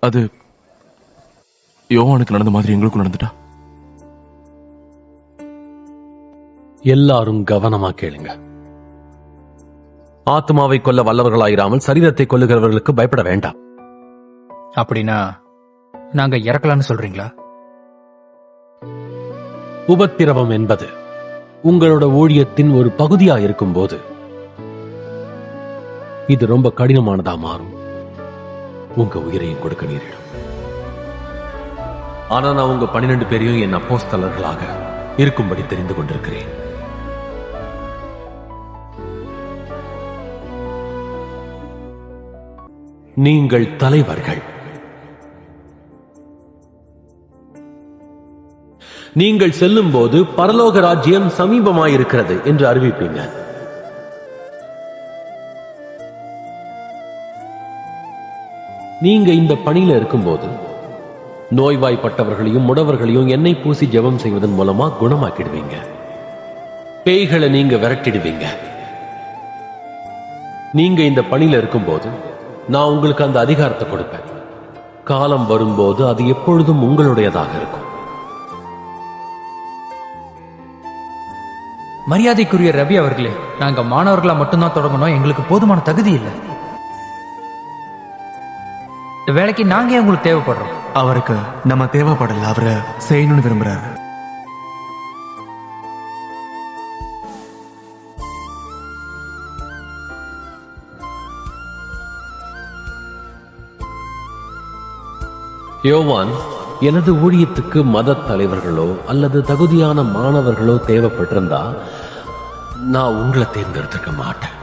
அது யோவானுக்கு நடந்த மாதிரி எங்களுக்கும் நடந்துட்டா? எல்லாரும் கவனமா கேளுங்க. ஆத்மாவை கொல்ல வல்லவர்களாயிராமல் சரீரத்தை கொல்லுகிறவர்களுக்கு பயப்பட வேண்டாம். அப்படின்னா நாங்க இறக்கலான்னு சொல்றீங்களா? உபத்திரவம் என்பது உங்களோட ஊழியத்தின் ஒரு பகுதியா இருக்கும் போது இது ரொம்ப கடினமானதா மாறும். உங்க உயிரையும் கொடுக்க நேரிடும். ஆனா நான் உங்க 12 பேரையும் என் அப்போஸ்தலர்களாக இருக்கும்படி தெரிந்து கொண்டிருக்கிறேன். நீங்கள் தலைவர்கள். நீங்கள் செல்லும் போது பரலோக ராஜ்யம் சமீபமாயிருக்கிறது என்று அறிவிப்பீங்க. நீங்க இந்த பணியில இருக்கும்போது நோய்வாய்ப்பட்டவர்களையும் முடவர்களையும் எண்ணெய் பூசி ஜெபம் செய்வதன் மூலமா குணமாக்கிடுவீங்க. பேய்களை நீங்க விரட்டிடுவீங்க. நீங்க இந்த பணியில இருக்கும்போது நான் உங்களுக்கு அந்த அதிகாரத்தை கொடுப்பேன். காலம் வரும்போது அது எப்பொழுதும் உங்களுடையதாக இருக்கும். மரியாதைக்குரிய ரவி அவர்களே, நாங்க மாணவர்களா மட்டும்தான் தொடங்கணும். எங்களுக்கு போதுமான தகுதி இல்லை. இந்த வேலைக்கு நாங்க ஏன் உங்களுக்கு தேவைப்படுறோம்? அவருக்கு நம்ம தேவைப்படல, அவரை செய்யணும்னு விரும்புறாரு. யோவான், எனது ஊழியத்துக்கு மத தலைவர்களோ அல்லது தகுதியான மாணவர்களோ தேவைப்பட்டிருந்தா நான் உங்களை தேர்ந்தெடுத்திருக்க மாட்டேன்.